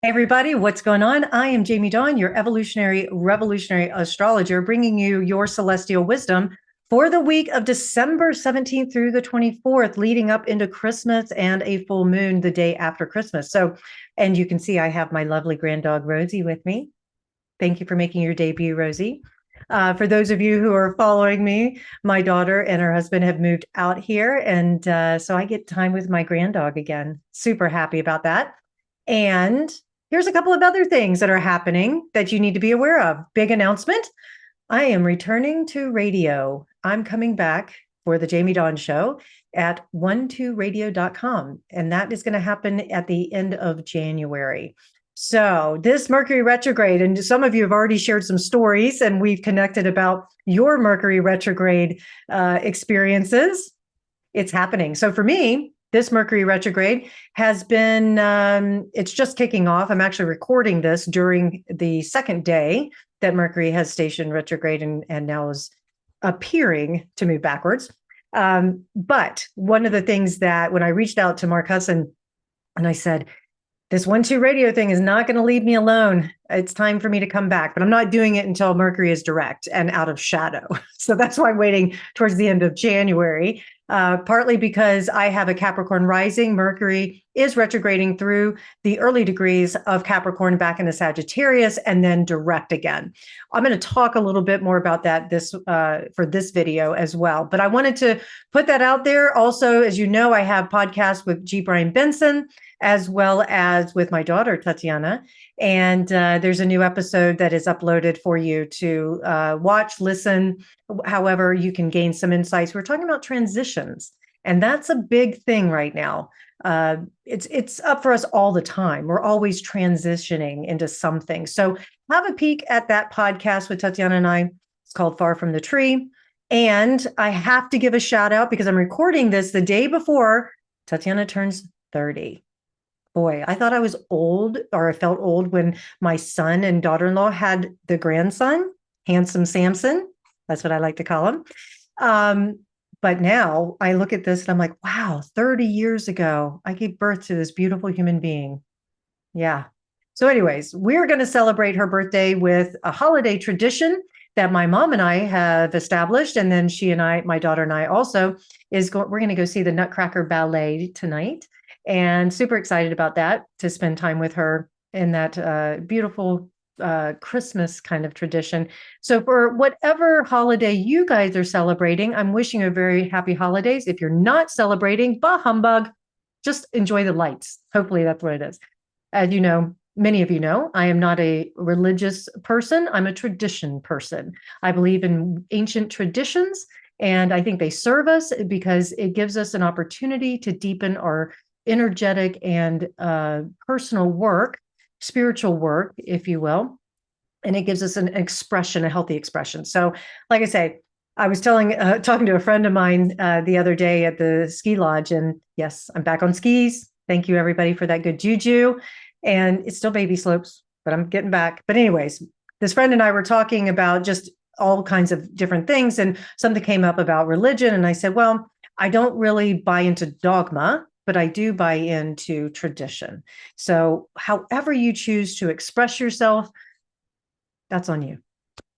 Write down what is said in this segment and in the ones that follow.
Hey everybody, what's going on? I am Jamie Dawn, your evolutionary revolutionary astrologer, bringing you your celestial wisdom for the week of December 17th through the 24th, leading up into Christmas and a full moon the day after Christmas. And you can see I have my lovely grand dog Rosie with me. Thank you for making your debut, Rosie. For those of you who are following me, my daughter and her husband have moved out here, and so I get time with my grand dog again. Super happy about that. And here's a couple of other things that are happening that you need to be aware of. Big announcement. I am returning to radio. I'm coming back for the Jamie Dawn Show at 12radio.com. And that is going to happen at the end of January. So this Mercury retrograde, and some of you have already shared some stories, and we've connected about your Mercury retrograde experiences. It's happening. So for me, this Mercury retrograde has been, it's just kicking off. I'm actually recording this during the second day that Mercury has stationed retrograde and now is appearing to move backwards. But one of the things that when I reached out to Mark Hudson and I said, this 1-2 radio thing is not going to leave me alone. It's time for me to come back, but I'm not doing it until Mercury is direct and out of shadow. So that's why I'm waiting towards the end of January, partly because I have a Capricorn rising. Mercury is retrograding through the early degrees of Capricorn back into Sagittarius and then direct again. I'm going to talk a little bit more about that for this video as well. But I wanted to put that out there. Also, as you know, I have podcasts with G. Brian Benson, as well as with my daughter, Tatiana. And there's a new episode that is uploaded for you to watch, listen, however you can gain some insights. We're talking about transitions, and that's a big thing right now. It's up for us all the time. We're always transitioning into something. So have a peek at that podcast with Tatiana and I. It's called Far From the Tree. And I have to give a shout out because I'm recording this the day before Tatiana turns 30. Boy, I thought I was old, or I felt old when my son and daughter-in-law had the grandson, handsome Samson. That's what I like to call him. But now I look at this and I'm like, wow, 30 years ago, I gave birth to this beautiful human being. Yeah. So anyways, we're going to celebrate her birthday with a holiday tradition that my mom and I have established. And then she and I, my daughter and I also, we're going to go see the Nutcracker Ballet tonight. And super excited about that, to spend time with her in that beautiful Christmas kind of tradition. So for whatever holiday you guys are celebrating, I'm wishing you a very happy holidays. If you're not celebrating, bah humbug, just enjoy the lights. Hopefully that's what it is. As you know, many of you know, I am not a religious person. I'm a tradition person. I believe in ancient traditions, and I think they serve us because it gives us an opportunity to deepen our energetic and personal work, spiritual work, if you will. And it gives us an expression, a healthy expression. So, like I say, I was talking to a friend of mine the other day at the ski lodge, and yes, I'm back on skis. Thank you, everybody, for that good juju. And it's still baby slopes, but I'm getting back. But anyways, this friend and I were talking about just all kinds of different things, and something came up about religion. And I said, well, I don't really buy into dogma, but I do buy into tradition. So however you choose to express yourself, that's on you.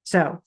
So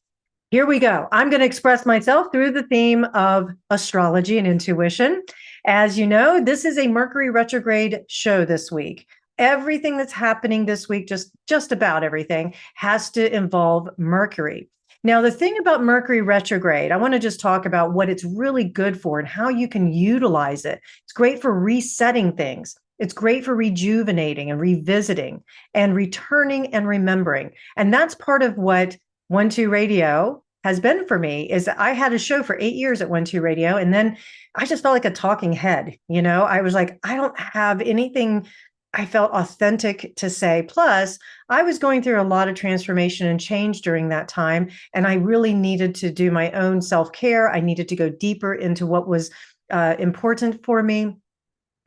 here we go. I'm going to express myself through the theme of astrology and intuition. As you know, this is a Mercury retrograde show this week. Everything that's happening this week, just about everything, has to involve Mercury. Now, the thing about Mercury retrograde, I want to just talk about what it's really good for and how you can utilize it. It's great for resetting things. It's great for rejuvenating and revisiting and returning and remembering. And that's part of what 1-2 Radio has been for me. Is I had a show for 8 years at 1-2 Radio, and then I just felt like a talking head. You know, I was like, I don't have anything I felt authentic to say. Plus, I was going through a lot of transformation and change during that time, and I really needed to do my own self-care. I needed to go deeper into what was important for me.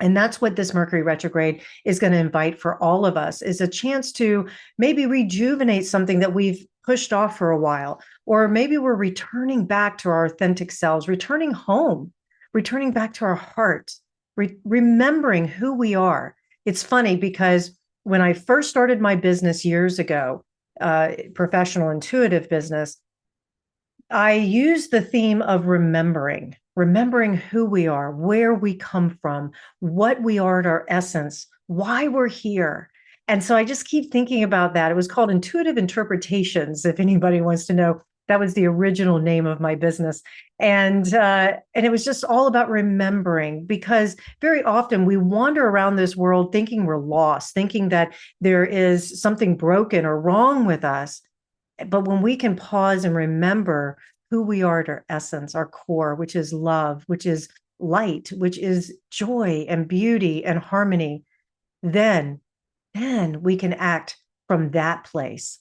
And that's what this Mercury retrograde is going to invite for all of us, is a chance to maybe rejuvenate something that we've pushed off for a while, or maybe we're returning back to our authentic selves, returning home, returning back to our heart, remembering who we are. It's funny because when I first started my business years ago, professional intuitive business, I use the theme of remembering who we are, where we come from, what we are at our essence, why we're here. And so I just keep thinking about that. It was called Intuitive Interpretations, if anybody wants to know. That was the original name of my business. And it was just all about remembering, because very often we wander around this world thinking we're lost, thinking that there is something broken or wrong with us. But when we can pause and remember who we are at our essence, our core, which is love, which is light, which is joy and beauty and harmony, then, then we can act from that place.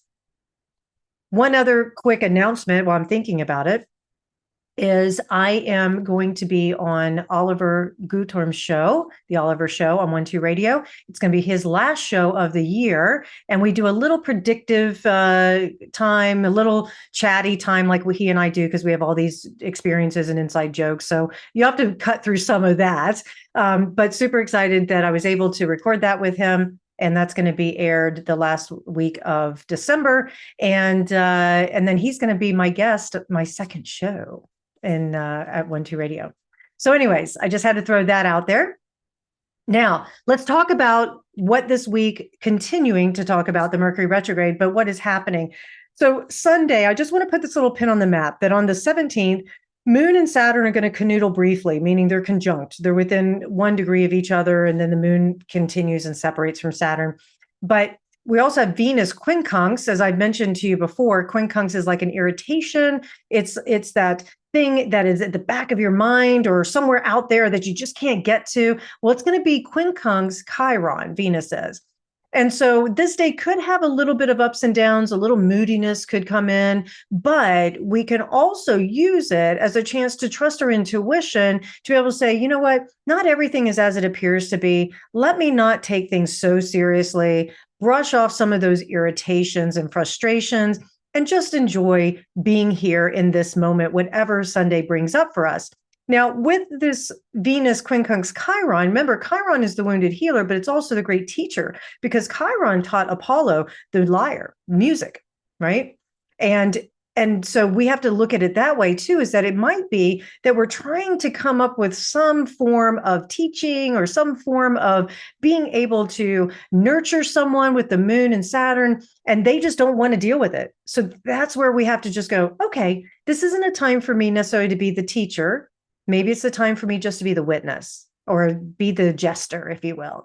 One other quick announcement while I'm thinking about it is I am going to be on Oliver Guthorm's show, The Oliver Show on 1-2 Radio. It's going to be his last show of the year. And we do a little predictive time, a little chatty time like he and I do, because we have all these experiences and inside jokes. So you have to cut through some of that. But super excited that I was able to record that with him. And that's going to be aired the last week of December. And then he's going to be my guest at my second show at 1-2 Radio. So anyways, I just had to throw that out there. Now, let's talk about what this week, continuing to talk about the Mercury retrograde, but what is happening. So Sunday, I just want to put this little pin on the map that on the 17th, Moon and Saturn are going to connoodle briefly, meaning they're conjunct. They're within 1 degree of each other, and then the Moon continues and separates from Saturn. But we also have Venus quincunx, as I've mentioned to you before. Quincunx is like an irritation. It's that thing that is at the back of your mind or somewhere out there that you just can't get to. Well, it's going to be quincunx Chiron, Venus says. And so this day could have a little bit of ups and downs, a little moodiness could come in, but we can also use it as a chance to trust our intuition to be able to say, you know what, not everything is as it appears to be. Let me not take things so seriously, brush off some of those irritations and frustrations, and just enjoy being here in this moment, whatever Sunday brings up for us. Now, with this Venus quincunx Chiron, remember, Chiron is the wounded healer, but it's also the great teacher, because Chiron taught Apollo the lyre, music, right? And so we have to look at it that way too, is that it might be that we're trying to come up with some form of teaching or some form of being able to nurture someone with the Moon and Saturn, and they just don't want to deal with it. So that's where we have to just go, okay, this isn't a time for me necessarily to be the teacher. Maybe it's the time for me just to be the witness or be the jester, if you will,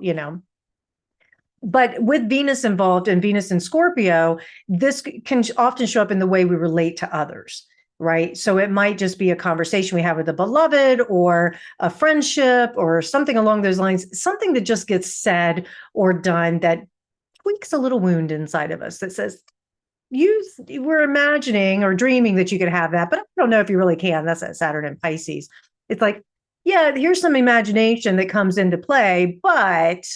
But with Venus involved and Venus in Scorpio, this can often show up in the way we relate to others, right? So it might just be a conversation we have with a beloved or a friendship or something along those lines, something that just gets said or done that tweaks a little wound inside of us that says, you were imagining or dreaming that you could have that, but I don't know if you really can. That's at Saturn in Pisces. It's like, yeah, here's some imagination that comes into play, but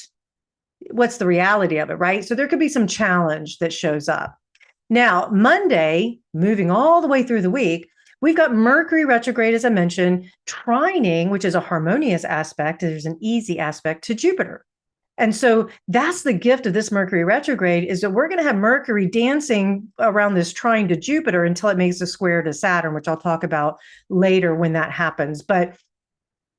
what's the reality of it, right? So there could be some challenge that shows up. Now, Monday, moving all the way through the week, we've got Mercury retrograde, as I mentioned, trining, which is a harmonious aspect. There's an easy aspect to Jupiter. And so that's the gift of this Mercury retrograde, is that we're going to have Mercury dancing around this trine to Jupiter until it makes a square to Saturn, which I'll talk about later when that happens. But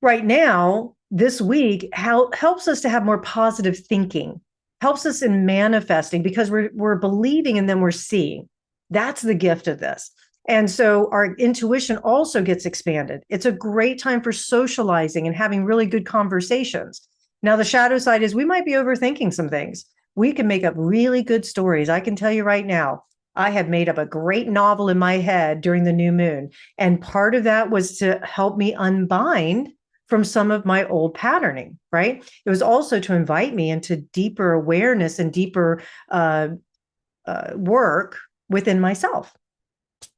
right now, this week helps us to have more positive thinking, helps us in manifesting, because we're believing and then we're seeing. That's the gift of this. And so our intuition also gets expanded. It's a great time for socializing and having really good conversations. Now, the shadow side is we might be overthinking some things. We can make up really good stories. I can tell you right now, I have made up a great novel in my head during the new moon. And part of that was to help me unbind from some of my old patterning, right? It was also to invite me into deeper awareness and deeper work within myself.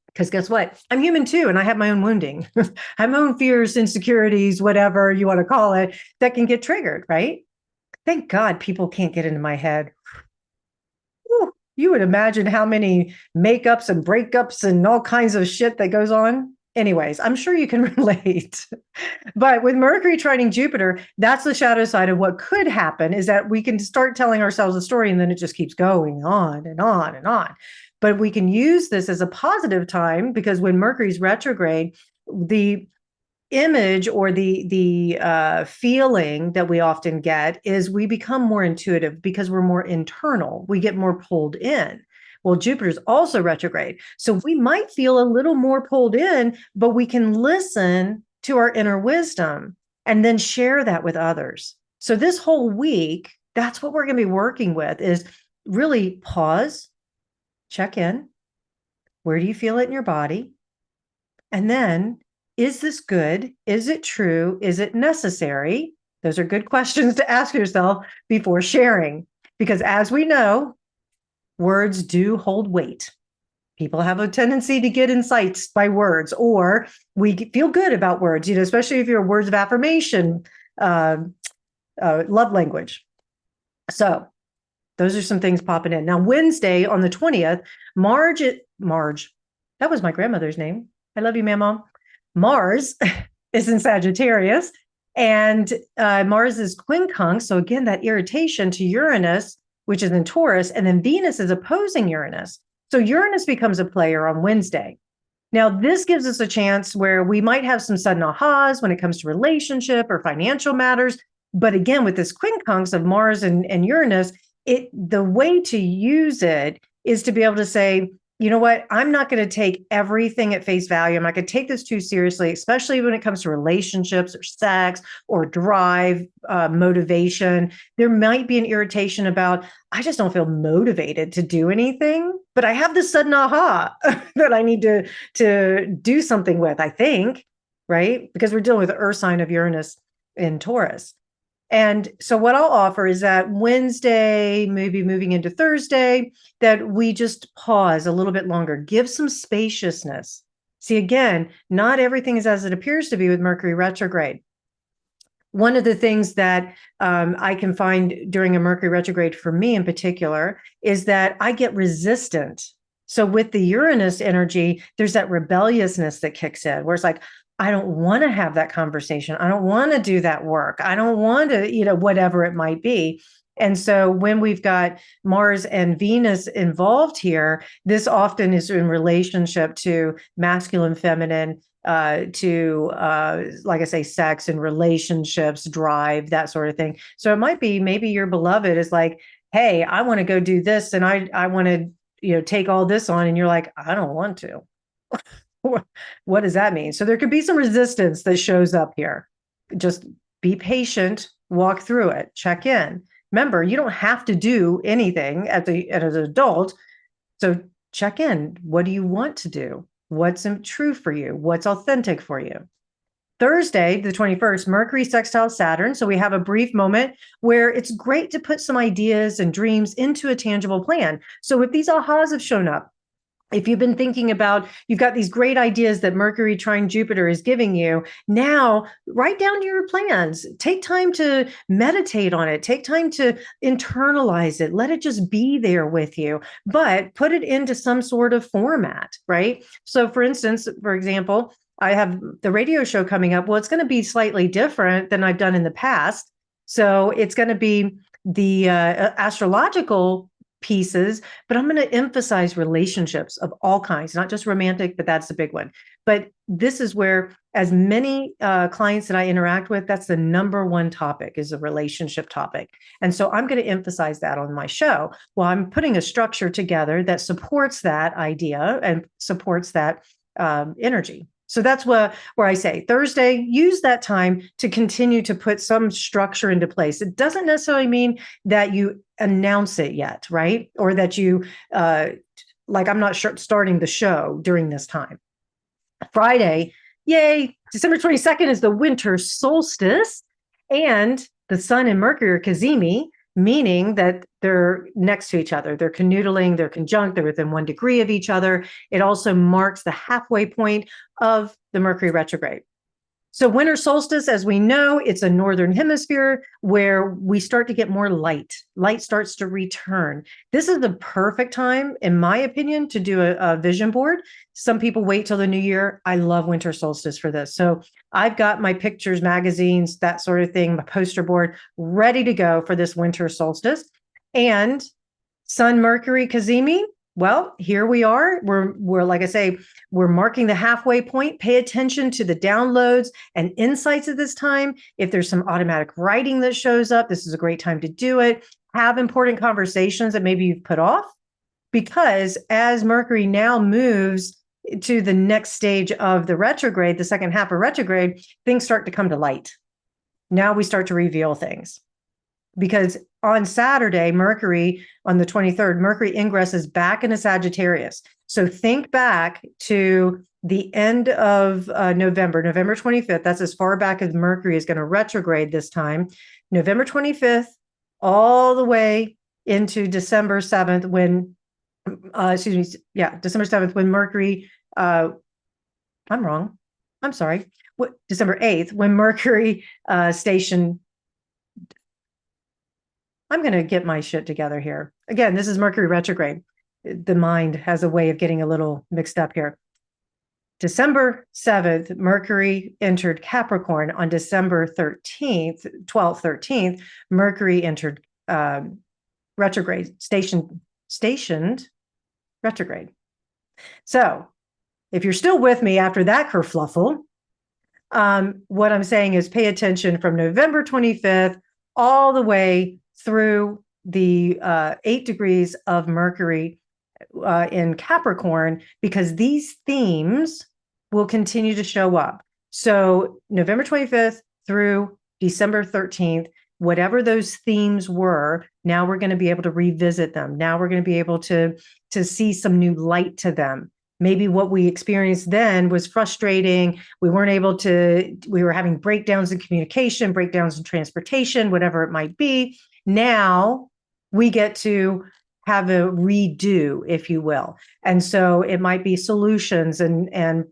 Because guess what? I'm human too, and I have my own wounding. I have my own fears, insecurities, whatever you want to call it, that can get triggered, right? Thank God people can't get into my head. Whew, you would imagine how many makeups and breakups and all kinds of shit that goes on. Anyways, I'm sure you can relate. But with Mercury trining Jupiter, that's the shadow side of what could happen, is that we can start telling ourselves a story and then it just keeps going on and on and on. But we can use this as a positive time, because when Mercury's retrograde, the image or the feeling that we often get is we become more intuitive because we're more internal. We get more pulled in. Well, Jupiter's also retrograde. So we might feel a little more pulled in, but we can listen to our inner wisdom and then share that with others. So this whole week, that's what we're going to be working with, is really pause, check in. Where do you feel it in your body? And then, is this good? Is it true? Is it necessary? Those are good questions to ask yourself before sharing, because as we know, words do hold weight. People have a tendency to get insights by words, or we feel good about words, especially if you're words of affirmation, love language. So those are some things popping in. Now, Wednesday on the 20th, Marge, that was my grandmother's name. I love you, Mama. Mars is in Sagittarius, and Mars is quincunx. So again, that irritation to Uranus, which is in Taurus, and then Venus is opposing Uranus. So Uranus becomes a player on Wednesday. Now, this gives us a chance where we might have some sudden ahas when it comes to relationship or financial matters. But again, with this quincunx of Mars and Uranus, the way to use it is to be able to say, you know what, I'm not going to take everything at face value. I'm not going to take this too seriously, especially when it comes to relationships or sex or drive, motivation. There might be an irritation about, I just don't feel motivated to do anything, but I have this sudden aha that I need to do something with, I think, right? Because we're dealing with the earth sign of Uranus in Taurus. And so what I'll offer is that Wednesday, maybe moving into Thursday, that we just pause a little bit longer, give some spaciousness. See, again, not everything is as it appears to be with Mercury retrograde. One of the things that I can find during a Mercury retrograde for me in particular is that I get resistant. So with the Uranus energy, there's that rebelliousness that kicks in, where it's like, I don't want to have that conversation. I don't want to do that work. I don't want to, whatever it might be. And so when we've got Mars and Venus involved here, this often is in relationship to masculine, feminine, to, like I say, sex and relationships, drive, that sort of thing. So it might be, maybe your beloved is like, hey, I want to go do this. And I want to, take all this on. And you're like, I don't want to. What does that mean? So there could be some resistance that shows up here. Just be patient, walk through it, check in. Remember, you don't have to do anything as an adult. So check in. What do you want to do? What's true for you? What's authentic for you? Thursday, the 21st, Mercury sextile Saturn. So we have a brief moment where it's great to put some ideas and dreams into a tangible plan. So if these ahas have shown up, if you've been thinking about, you've got these great ideas that Mercury trine Jupiter is giving you, now write down your plans. Take time to meditate on it. Take time to internalize it. Let it just be there with you, but put it into some sort of format, right? So for instance, for example, I have the radio show coming up. Well, it's going to be slightly different than I've done in the past. So it's going to be the astrological pieces, but I'm going to emphasize relationships of all kinds, not just romantic, but that's the big one. But this is where, as many clients that I interact with, that's the number one topic, is a relationship topic. And so I'm going to emphasize that on my show. Well, I'm putting a structure together that supports that idea and supports that energy. So that's where I say Thursday, use that time to continue to put some structure into place. It doesn't necessarily mean that you announce it yet, right? Or that you, like, I'm not starting the show during this time. Friday, yay, December 22nd is the winter solstice, and the Sun and Mercury are cazimi, meaning that they're next to each other. They're canoodling, they're conjunct, they're within 1 degree of each other. It also marks the halfway point of the Mercury retrograde. So winter solstice, as we know, it's a northern hemisphere where we start to get more light. Light starts to return. This is the perfect time, in my opinion, to do a vision board. Some people wait till the new year. I love winter solstice for this. So I've got my pictures, magazines, that sort of thing, my poster board ready to go for this winter solstice. And Sun Mercury Cazimi, well, here we are. We're like I say, we're marking the halfway point. Pay attention to the downloads and insights at this time. If there's some automatic writing that shows up, this is a great time to do it. Have important conversations that maybe you've put off, because as Mercury now moves to the next stage of the retrograde, the second half of retrograde, things start to come to light. Now we start to reveal things. Because on Saturday, Mercury, on the 23rd, Mercury ingresses back into Sagittarius. So think back to the end of November 25th. That's as far back as Mercury is going to retrograde this time. November 25th, all the way into December 7th, when, December 7th, when Mercury, I'm wrong. I'm sorry. December 8th, when Mercury stationed. I'm going to get my shit together here. Again, this is Mercury retrograde. The mind has a way of getting a little mixed up here. December 7th, Mercury entered Capricorn. On December 13th, 12th, 13th, Mercury entered retrograde, stationed retrograde. So if you're still with me after that kerfluffle, what I'm saying is pay attention from November 25th all the way through the 8 degrees of Mercury in Capricorn, because these themes will continue to show up. So November 25th through December 13th, whatever those themes were, now we're going to be able to revisit them. Now we're going to be able to see some new light to them. Maybe what we experienced then was frustrating. We were having breakdowns in communication, breakdowns in transportation, whatever it might be. Now we get to have a redo, if you will. And so it might be solutions and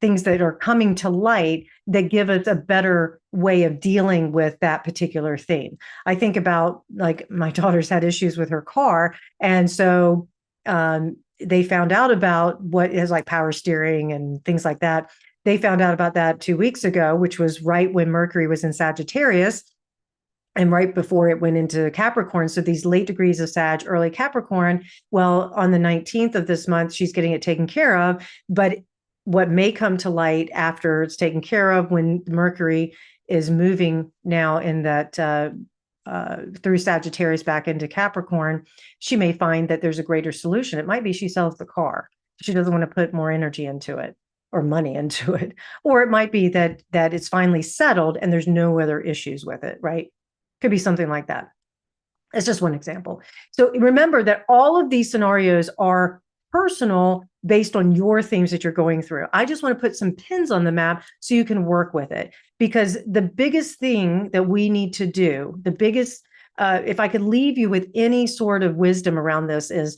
things that are coming to light that give us a better way of dealing with that particular theme. I think about, like, my daughter's had issues with her car. And so they found out about what is like power steering and things like that. They found out about that 2 weeks ago, which was right when Mercury was in Sagittarius and right before it went into Capricorn. So these late degrees of Sag, early Capricorn, well, on the 19th of this month, she's getting it taken care of. But what may come to light after it's taken care of, when Mercury is moving now in that through Sagittarius back into Capricorn, she may find that there's a greater solution. It might be she sells the car. She doesn't want to put more energy into it or money into it. Or it might be that it's finally settled and there's no other issues with it, right? Could be something like that. It's just one example. So remember that all of these scenarios are personal based on your themes that you're going through. I just want to put some pins on the map so you can work with it, because the biggest thing that we need to do, if I could leave you with any sort of wisdom around this, is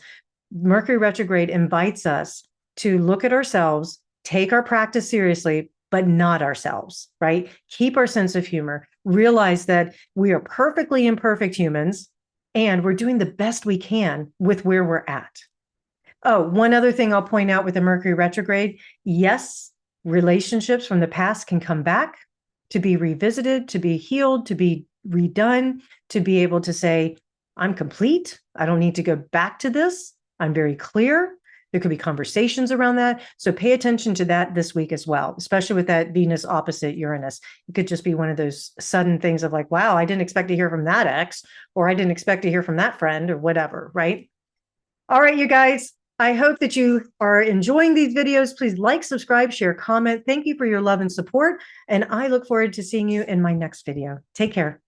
Mercury retrograde invites us to look at ourselves, take our practice seriously, but not ourselves, right? Keep our sense of humor, realize that we are perfectly imperfect humans and we're doing the best we can with where we're at. Oh, one other thing I'll point out with the Mercury retrograde. Yes, relationships from the past can come back to be revisited, to be healed, to be redone, to be able to say, I'm complete. I don't need to go back to this. I'm very clear. There could be conversations around that. So pay attention to that this week as well, especially with that Venus opposite Uranus. It could just be one of those sudden things of like, wow, I didn't expect to hear from that ex, or I didn't expect to hear from that friend, or whatever, right? All right, you guys, I hope that you are enjoying these videos. Please like, subscribe, share, comment. Thank you for your love and support. And I look forward to seeing you in my next video. Take care.